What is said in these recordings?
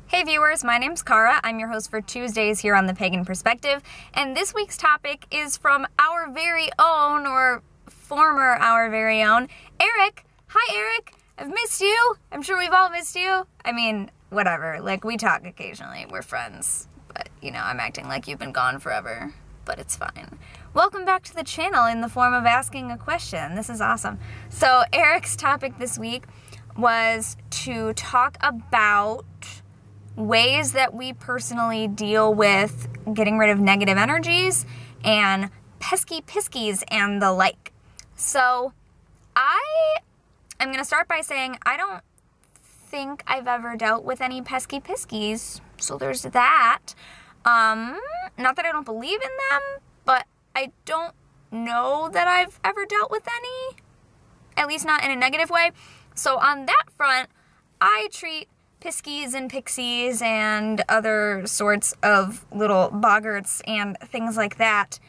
Hey viewers, my name's Cara. I'm your host for Tuesdays here on the Pagan Perspective, and this week's topic is from our very own, or former our very own, Eric. Hi Eric, I've missed you. I'm sure we've all missed you. I mean, whatever, like we talk occasionally, we're friends, but you know, I'm acting like you've been gone forever, but it's fine. Welcome back to the channel in the form of asking a question. This is awesome. So Eric's topic this week was to talk about ways that we personally deal with getting rid of negative energies and pesky piskies and the like. So I'm going to start by saying I don't think I've ever dealt with any pesky piskies, so there's that. Not that I don't believe in them, but I don't know that I've ever dealt with any, at least not in a negative way. So on that front, I treat piskies and pixies and other sorts of little boggarts and things like that,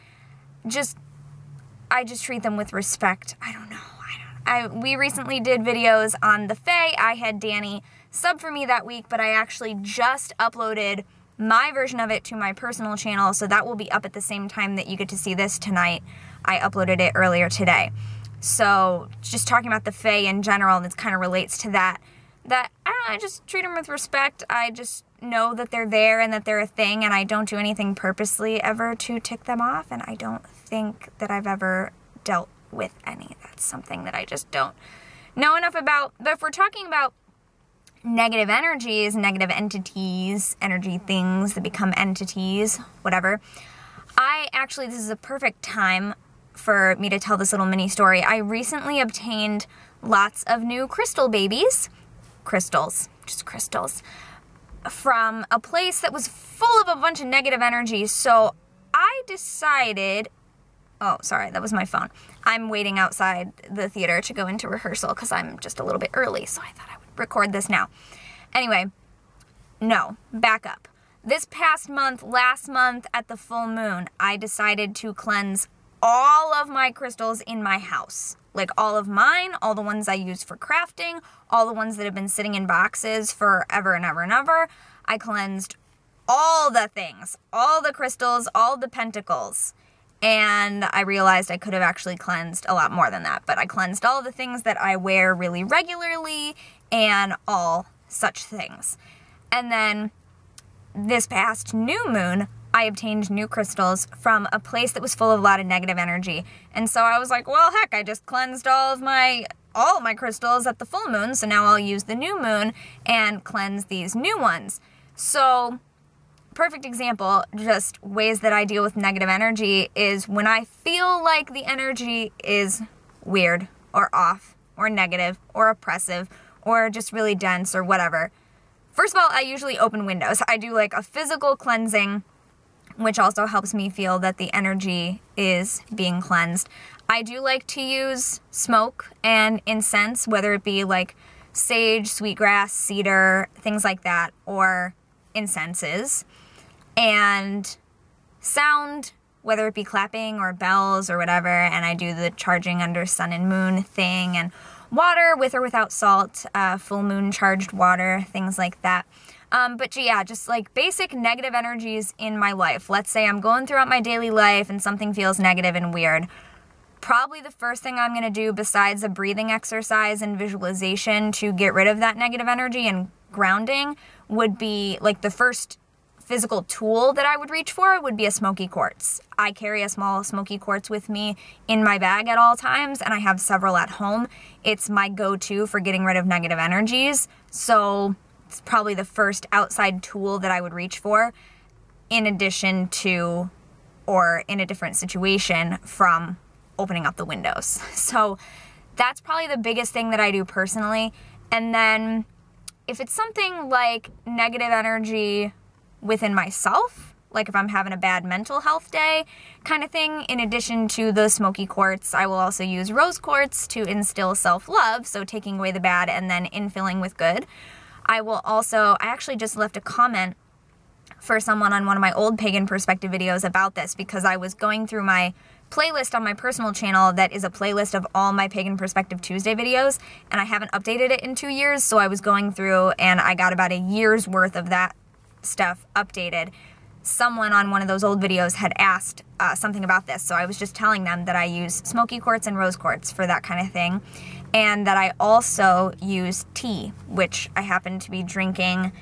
I just treat them with respect. I don't know. We recently did videos on the Fae. I had Danny sub for me that week, but I actually just uploaded my version of it to my personal channel, so that will be up at the same time that you get to see this tonight. I uploaded it earlier today. So just talking about the Fae in general, this kind of relates to that. I don't know, I just treat them with respect. I just know that they're there and that they're a thing, and I don't do anything purposely ever to tick them off, and I don't think that I've ever dealt with any. That's something that I just don't know enough about. But if we're talking about negative energies, negative entities, energy things that become entities, whatever, this is a perfect time for me to tell this little mini story. I recently obtained lots of new crystal babies. Just crystals, from a place that was full of a bunch of negative energy. So I decided, oh, sorry, that was my phone. I'm waiting outside the theater to go into rehearsal because I'm just a little bit early, so I thought I would record this now. Anyway, no, back up. This past month, last month at the full moon, I decided to cleanse all of my crystals in my house. Like all of mine, all the ones I use for crafting, all the ones that have been sitting in boxes forever and ever and ever. I cleansed all the things, all the crystals, all the pentacles. And I realized I could have actually cleansed a lot more than that. But I cleansed all the things that I wear really regularly and all such things. And then this past new moon, I obtained new crystals from a place that was full of a lot of negative energy. And so I was like, well, heck, I just cleansed all of my crystals at the full moon, so now I'll use the new moon and cleanse these new ones. So, perfect example, just ways that I deal with negative energy is when I feel like the energy is weird or off or negative or oppressive or just really dense or whatever. First of all, I usually open windows. I do like a physical cleansing, which also helps me feel that the energy is being cleansed. I do like to use smoke and incense, whether it be like sage, sweetgrass, cedar, things like that, or incenses. And sound, whether it be clapping or bells or whatever, and I do the charging under sun and moon thing, and water with or without salt, full moon charged water, things like that. But yeah, just like basic negative energies in my life. Let's say I'm going throughout my daily life and something feels negative and weird. Probably the first thing I'm going to do, besides a breathing exercise and visualization to get rid of that negative energy and grounding, would be like the first physical tool that I would reach for would be a smoky quartz. I carry a small smoky quartz with me in my bag at all times, and I have several at home. It's my go-to for getting rid of negative energies. So it's probably the first outside tool that I would reach for, in addition to, or in a different situation from opening up the windows. So that's probably the biggest thing that I do personally. And then if it's something like negative energy within myself, like if I'm having a bad mental health day kind of thing, in addition to the smoky quartz, I will also use rose quartz to instill self-love, so taking away the bad and then infilling with good. I actually just left a comment for someone on one of my old Pagan Perspective videos about this, because I was going through my playlist on my personal channel that is a playlist of all my Pagan Perspective Tuesday videos, and I haven't updated it in 2 years, so I was going through and I got about a year's worth of that stuff updated. Someone on one of those old videos had asked something about this, so I was just telling them that I use smoky quartz and rose quartz for that kind of thing, and that I also use tea, which I happen to be drinking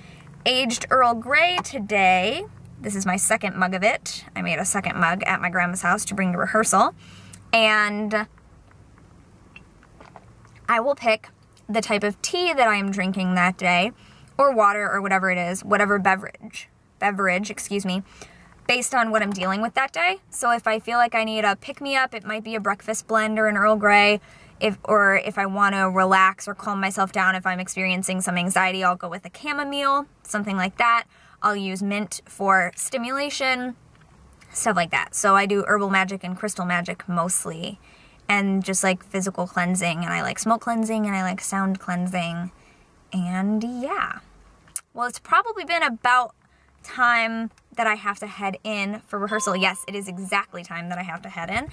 aged Earl Grey today. This is my second mug of it. I made a second mug at my grandma's house to bring to rehearsal. And I will pick the type of tea that I am drinking that day, or water, or whatever it is, whatever beverage, excuse me, based on what I'm dealing with that day. So if I feel like I need a pick-me-up, it might be a breakfast blend or an Earl Grey. Or if I want to relax or calm myself down, if I'm experiencing some anxiety, I'll go with a chamomile, something like that. I'll use mint for stimulation, stuff like that. So I do herbal magic and crystal magic mostly, and just like physical cleansing, and I like smoke cleansing, and I like sound cleansing, and yeah. Well, it's probably been about time that I have to head in for rehearsal. Yes, it is exactly time that I have to head in.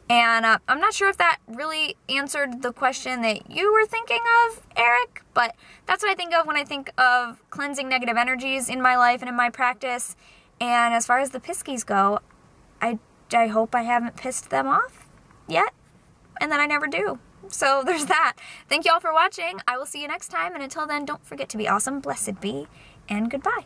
And I'm not sure if that really answered the question that you were thinking of, Eric, but that's what I think of when I think of cleansing negative energies in my life and in my practice. And as far as the piskies go, I hope I haven't pissed them off yet, and that I never do. So there's that. Thank you all for watching. I will see you next time, and until then, don't forget to be awesome, blessed be, and goodbye.